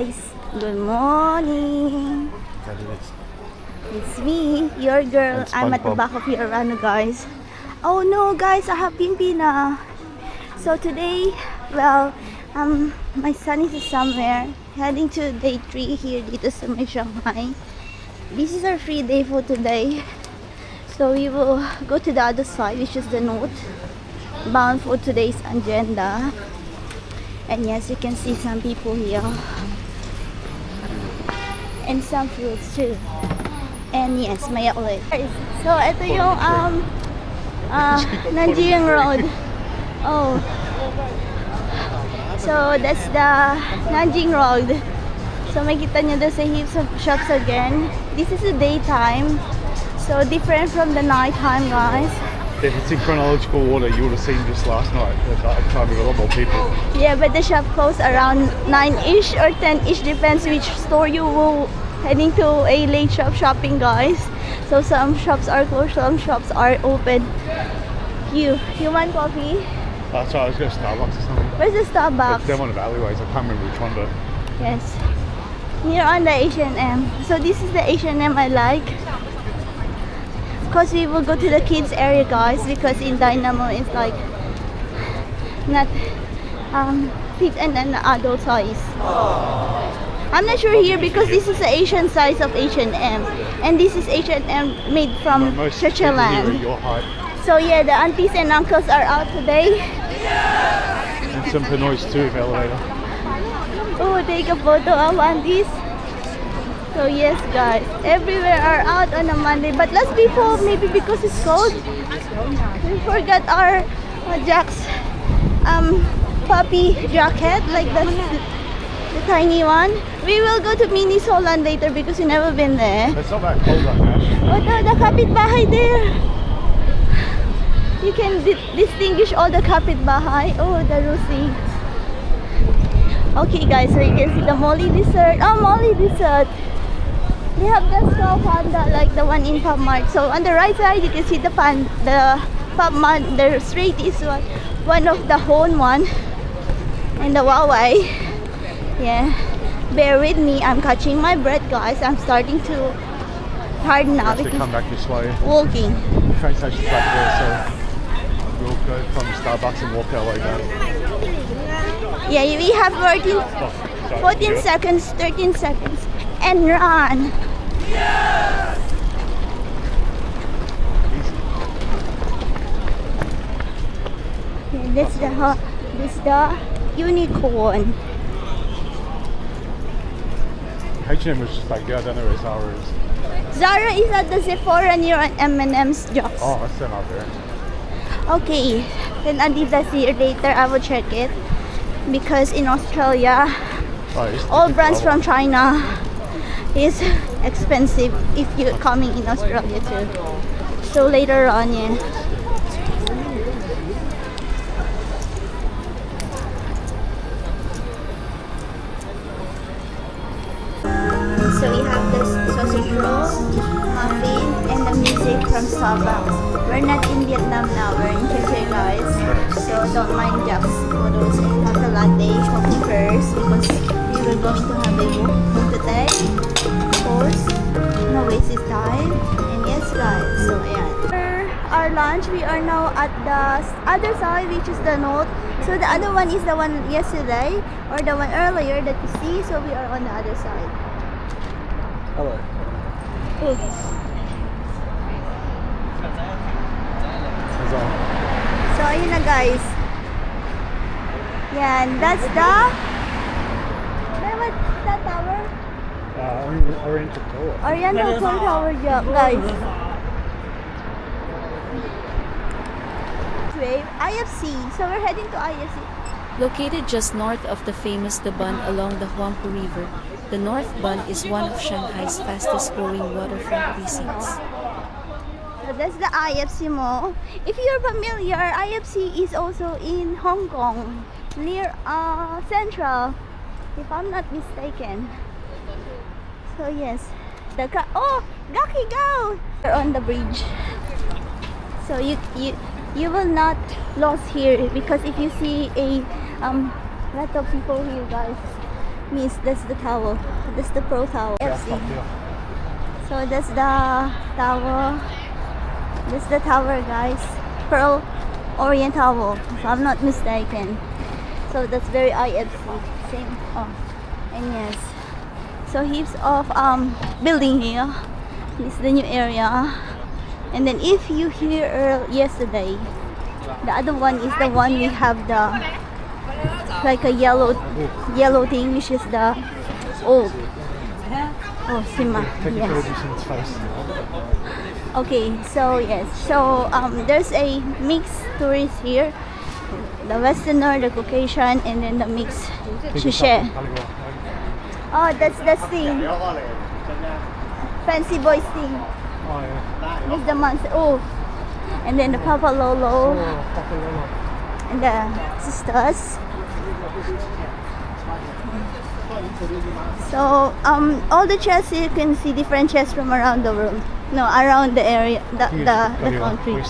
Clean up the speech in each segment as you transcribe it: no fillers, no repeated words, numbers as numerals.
guys, good morning. It's me, your girl. I'm at the back of your guys. Oh no guys, I have pimpina. So today, well, my son is somewhere heading to day 3 here dito sa may Shanghai. This is our free day for today. So we will go to the other side, which is the north, bound for today's agenda. And yes, you can see some people here. And some fruits too. And yes, may outlet. So ito yung Nanjing Road. Oh. So that's the Nanjing Road. So makita nyo doon sa heaps of shops again. This is the daytime. So different from the nighttime, guys. If it's in chronological order, you would have seen just last night. At night time with a lot more people. Yeah, but the shop closed around 9-ish or 10-ish, depends which store you will heading to a late shop shopping, guys. So some shops are closed, some shops are open. You want coffee? That's right, I was going to Starbucks or something. Where's the Starbucks? It's down one of the alleyways, I can't remember which one, but... Yes. Here on the H&M. So this is the H&M I like. Because we will go to the kids area, guys, because InDaynaMo is like not fit and an adult size. I'm not sure here because this is the Asian size of H&M, and this is H&M made from Switzerland. So yeah, the aunties and uncles are out today. And some pinoys too, elevator. Oh, take a photo of aunties. So yes guys, everywhere are out on a Monday, but less people maybe because it's cold. We forgot our Jack's puppy jacket, like the tiny one. We will go to Mini Solan later because we've never been there. It's not that cold right now. But the kapitbahay there. You can distinguish all the kapitbahay. Oh, the Rusi. Okay guys, so you can see the Molly dessert. Oh, Molly dessert. They have the small panda like the one in Pub Mart. So on the right side you can see the Pub Mart. The straight is one of the Hone one. And the Huawei. Yeah. Bear with me, I'm catching my breath guys. I'm starting to hard now because come back this way. Walking. The train station's back there, so we'll go from Starbucks and walk our way down. Yeah, we have 14 seconds, 13 seconds. And run. Yeah. This the unicorn. H&M was just like, yeah, I don't know where Zara is. Zara is at the Sephora near M&M's Jocks. Oh, that's them out there. Okay, then Adidas here later. I will check it because in Australia, all brands from China is expensive if you're coming in Australia too. So later on, yeah. So we have this sausage roll, muffin, and the music from Starbucks. We're not in Vietnam now, we're in Cafe, guys. So don't mind Jack's photos and have a latte, coffee first because we were going to have a walk today. Of course, no wasted time. And yes guys, so yeah. Our lunch, we are now at the other side, which is the north. So the other one is the one yesterday or the one earlier that you see. So we are on the other side. Hello. Oops. So ayun na guys. Yan, that's the what's that tower? Oriental Tower. Oriental Tower, guys. IFC. So we're heading to IFC. Located just north of the famous the Bund along the Huangpu River, the North Bund is one of Shanghai's fastest growing waterfront precincts. So that's the IFC Mall. If you're familiar, IFC is also in Hong Kong, near Central, if I'm not mistaken. So yes, Gaki go! We're on the bridge. So you will not lost here because if you see a lot of people here, guys, means that's the tower. That's the Pearl Tower. Yeah, FC. top here. So that's the tower. That's the tower, guys. Pearl Orient Tower, if I'm not mistaken. So that's very IFC. Same. Oh, and yes. So heaps of building here. This is the new area. And then if you hear yesterday, the other one is the one we have the like a yellow thing, which is the old. Oh, Sima. Take a Yes. photo of his face. Okay, so yes, so there's a mixed tourist here, the Westerner, the Caucasian, and then the mixed Shishe. Oh, that's thing, fancy boys thing. Oh, yeah. This the monster. Oh, and then the Papa Lolo and the sisters. So all the chests you can see different chests from around the room. No, around the area, the country.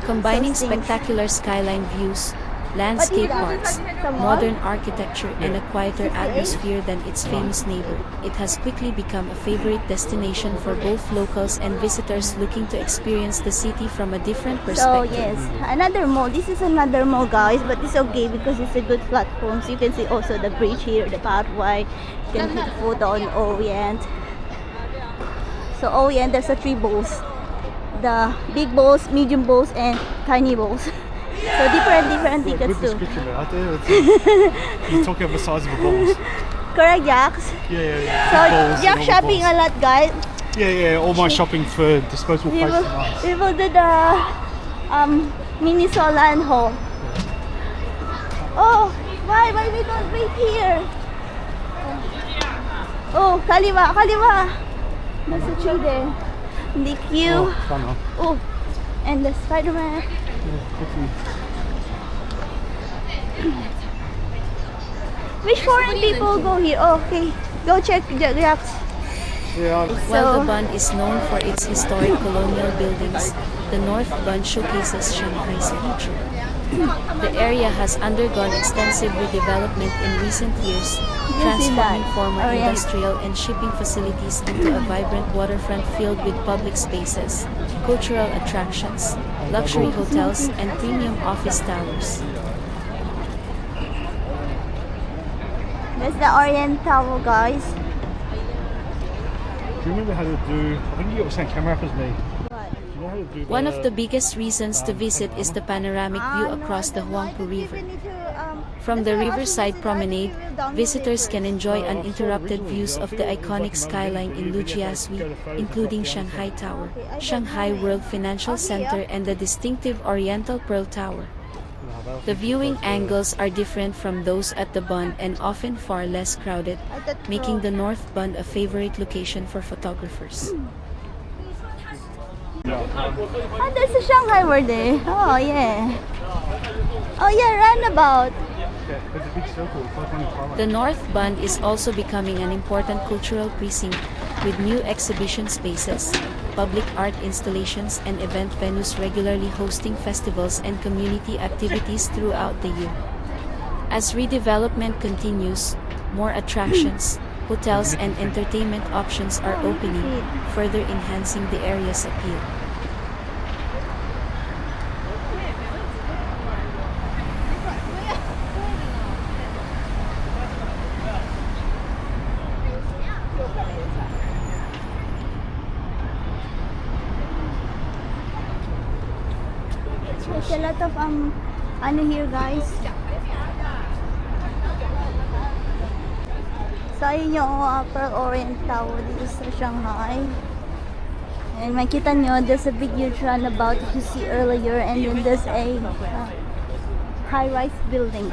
Combining So things. spectacular skyline views, landscape parks, modern architecture, and a quieter atmosphere than its famous neighbor, it has quickly become a favorite destination for both locals and visitors looking to experience the city from a different So perspective. yes, another mall. This is another mall, guys, but it's okay because it's a good platform. So you can see also the bridge here, the pathway. You can see the photo on Orient. So Orient, there's a 3 bowls: the big bowls, medium bowls, and tiny bowls. So different tickets Good too. description, man. I tell you, you're talking about the size of a balls. Correct, Jax. Yeah. So Balls Jack and all the shopping balls. a lot, guys. Yeah. All my shopping for disposable We plates will, and knives. we will do the mini Solan haul. Oh, why we don't wait here? Oh, kaliwa. There's a tree there. The queue. Oh, fun, huh? Oh, and the Spider-Man. Which foreign people go here? Oh, okay, go check Jax. Yeah, While the So- Bund is known for its historic colonial buildings, the North Bund showcases Shanghai's future. The area has undergone extensive redevelopment in recent years, transforming former Orient. industrial and shipping facilities into a vibrant waterfront filled with public spaces, cultural attractions, luxury hotels, and premium office towers. That's the Orient Tower, guys. Do you remember how to do? I think you got the same camera up as me. What? Do you know how to do? One of the biggest reasons to visit is the panoramic view across the Huangpu River. From the riverside promenade, visitors can enjoy uninterrupted views of the iconic skyline in Lujiazui, including Shanghai Tower, Shanghai World Financial Center, and the distinctive Oriental Pearl Tower. The viewing angles are different from those at the Bund and often far less crowded, making the North Bund a favorite location for photographers. Ah, there's a Shanghai word there. Oh, yeah. Oh, yeah, roundabout. Yeah, there's a big circle. It's like on the car. The North Bund is also becoming an important cultural precinct with new exhibition spaces, public art installations, and event venues regularly hosting festivals and community activities throughout the year. As redevelopment continues, more attractions, hotels, and entertainment options are opening, further enhancing the area's appeal. There's a lot of ano here, guys. So ayun yung Pearl Orient Tower dito sa Shanghai. And makita nyo, there's a big huge roundabout that you see earlier, and then there's a high-rise building.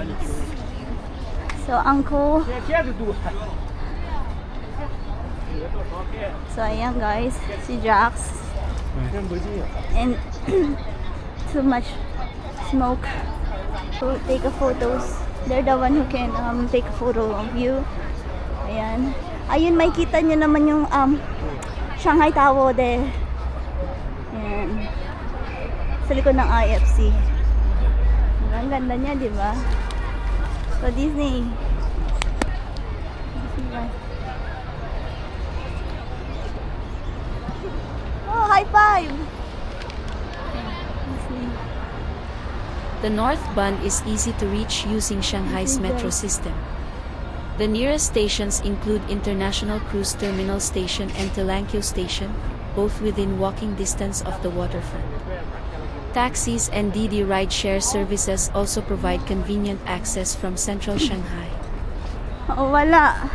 So uncle. So ayan guys, si Jax. And too much smoke to take a photos. They're the one who can take a photo of you. Ayan. Ayun, may kita nyo naman yung Shanghai Tower there. Ayan. Sa likod ng IFC. Ang ganda niya, di ba? So Disney. high five! The North Bund is easy to reach using Shanghai's metro system. The nearest stations include International Cruise Terminal Station and Telankyo Station, both within walking distance of the waterfront. Taxis and DD rideshare services also provide convenient access from central Shanghai. Oh, wala.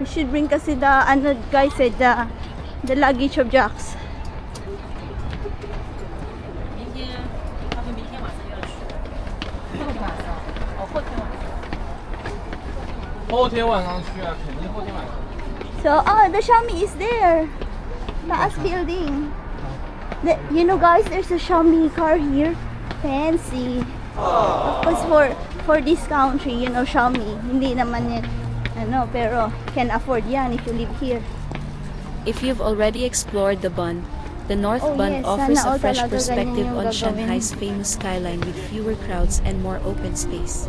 We should bring kasi the, guys said, the luggage of Jax. So, oh, the Xiaomi is there. Taas building. You know, guys, there's a Xiaomi car here. Fancy. Of course, for this country, you know, Xiaomi. Hindi naman yan, pero can afford yan if you live here. If you've already explored the Bund, the North Bund yes, offers sana a fresh talaga perspective ganyan yung on gagawin. Shanghai's famous skyline with fewer crowds and more open space.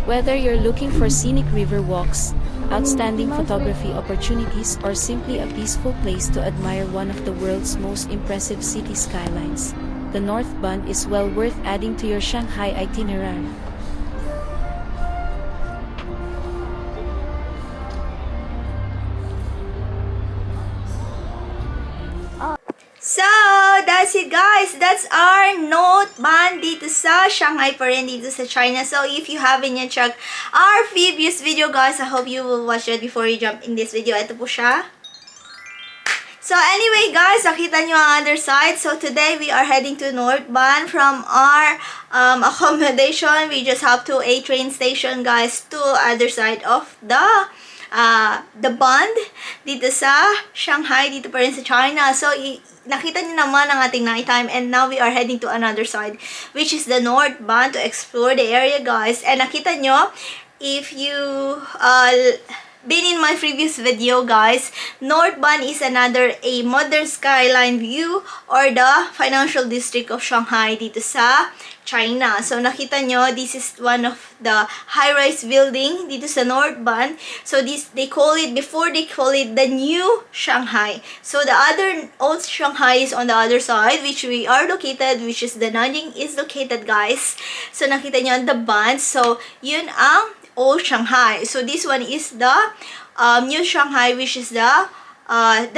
Whether you're looking for scenic river walks, outstanding photography opportunities, or simply a peaceful place to admire one of the world's most impressive city skylines, the North Bund is well worth adding to your Shanghai itinerary. So, that's it guys. That's our North Bund dito sa Shanghai pa rin dito sa China. So, if you haven't yet checked our previous video guys, I hope you will watch it before you jump in this video. Ito po siya. So, anyway guys, nakita nyo ang other side. So, today we are heading to North Bund from our accommodation. We just have to a train station guys to other side of the Bund dito sa Shanghai, dito pa rin sa China. So, nakita niyo naman ang ating nighttime and now we are heading to another side which is the North Bund to explore the area guys. And nakita nyo, if you been in my previous video guys, North Bund is another a modern skyline view or the financial district of Shanghai dito sa China. So nakita nyo, this is one of the high-rise building dito sa North Bund. So this before they call it the new Shanghai. So the other old Shanghai is on the other side which we are located, which is the Nanjing is located guys. So nakita nyo the Bund. So yun ang old Shanghai. So this one is the new Shanghai which is the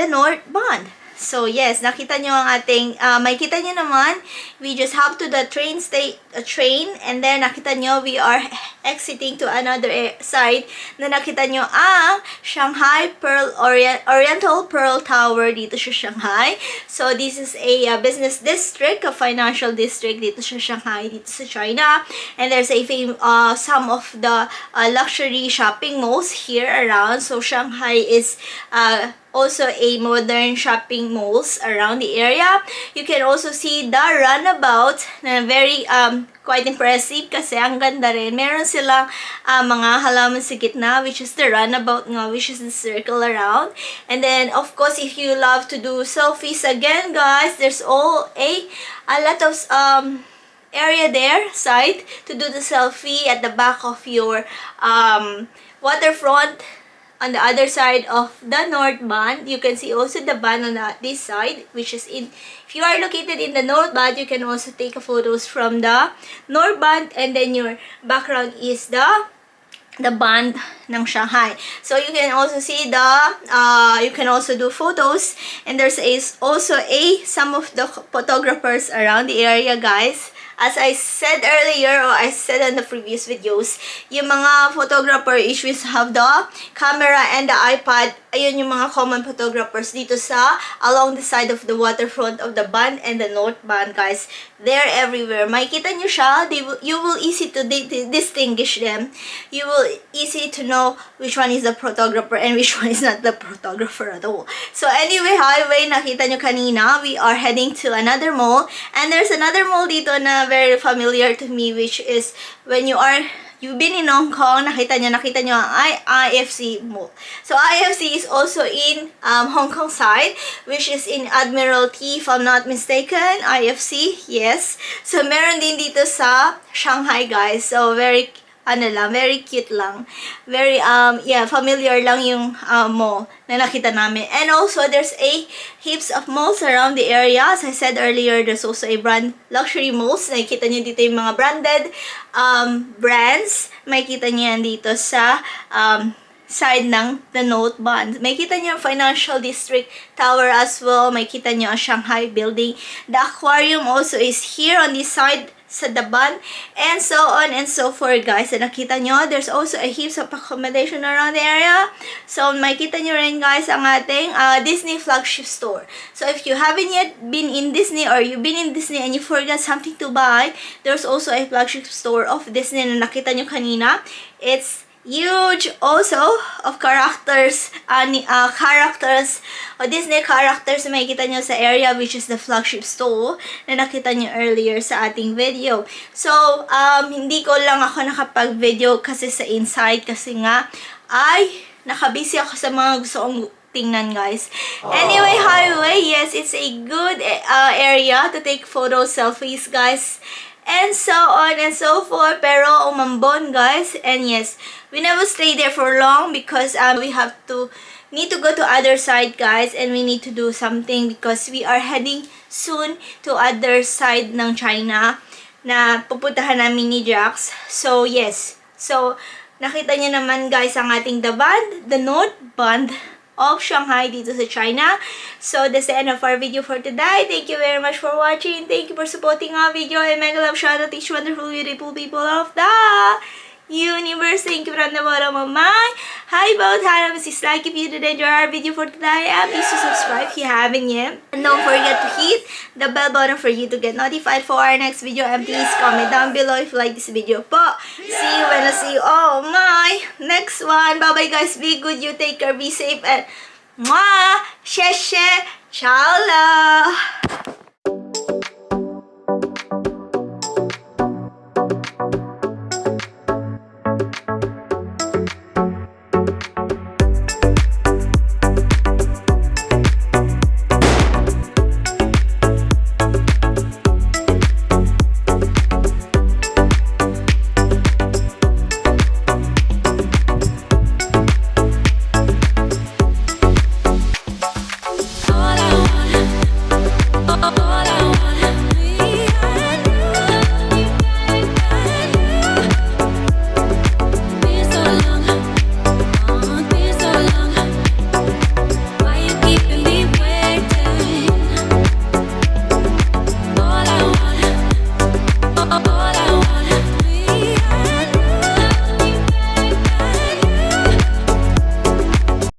North Bund. So yes, nakita nyo ang ating, makikita nyo naman, we just have to the train and then nakita nyo we are exiting to another side na nakita nyo ang Shanghai Oriental Pearl Tower dito sa Shanghai. So this is a business district, a financial district dito sa Shanghai, dito sa China. And there's a some of the luxury shopping malls here around. So Shanghai is also a modern shopping malls around the area. You can also see the runabout na very quite impressive kasi ang ganda rin. Meron silang mga halaman sa gitna which is the runabout nga, which is the circle around. And then of course if you love to do selfies again guys, there's a lot of area there side to do the selfie at the back of your waterfront. On the other side of the North Bund, you can see also the Bund on this side, which is in, if you are located in the North Bund, you can also take photos from the North Bund, and then your background is the Bund ng Shanghai. So you can also see you can also do photos, and there's also some of the photographers around the area guys. As I said earlier, or I said in the previous videos, yung mga photographer issues have the camera and the iPad. Ayun yung mga common photographers dito sa along the side of the waterfront of the Bund and the North Bund, guys. They're everywhere. Makikita nyo siya, you will easy to distinguish them. You will easy to know which one is the photographer and which one is not the photographer at all. So anyway, highway, nakita nyo kanina, we are heading to another mall. And there's another mall dito na very familiar to me, which is when you've been in Hong Kong, nakita nyo ang IFC Mall. So IFC is also in Hong Kong side, which is in Admiralty, if I'm not mistaken. IFC, yes. So meron din dito sa Shanghai, guys. So very ano lang, very cute lang. Very, yeah, familiar lang yung mall na nakita namin. And also, there's a heaps of malls around the area. As I said earlier, there's also a brand luxury malls. Nakikita nyo dito yung mga branded brands. Makikita nyo yan dito sa side ng the Note Bund. May kita niyo ang Financial District Tower as well. May kita niyo ang Shanghai building. The aquarium also is here on this side sa the Bund, and so on and so forth, guys. And nakita nyo, there's also a heaps of accommodation around the area. So, makita nyo rin, guys, ang ating Disney flagship store. So, if you haven't yet been in Disney or you've been in Disney and you forgot something to buy, there's also a flagship store of Disney na nakita nyo kanina. It's huge also of characters o Disney characters na makikita nyo sa area, which is the flagship store na nakita nyo earlier sa ating video. So, hindi ko lang ako nakapag-video kasi sa inside kasi nga ay nakabusy ako sa mga gusto kong tingnan, guys. Anyway, highway, yes, it's a good area to take photos, selfies, guys, and so on and so forth. Pero umambon, guys, and yes, we never stay there for long because we need to go to other side, guys, and we need to do something because we are heading soon to other side ng China na pupuntahan namin ni Jax. So yes, so nakita niyo naman, guys, ang ating the Note Bund of Shanghai dito sa China. So that's the end of our video for today. Thank you very much for watching. Thank you for supporting our video, and mega love shout out to each wonderful beautiful people of the universe. Thank you from the bottom of my heart. Please like if you did enjoy our video for today, and please subscribe if you haven't yet. And don't forget to hit the bell button for you to get notified for our next video, and please comment down below if you like this video po. See you when I see you all my next one. Bye bye, guys. Be good, you take care, be safe, and mwah! Sheshe! Ciao!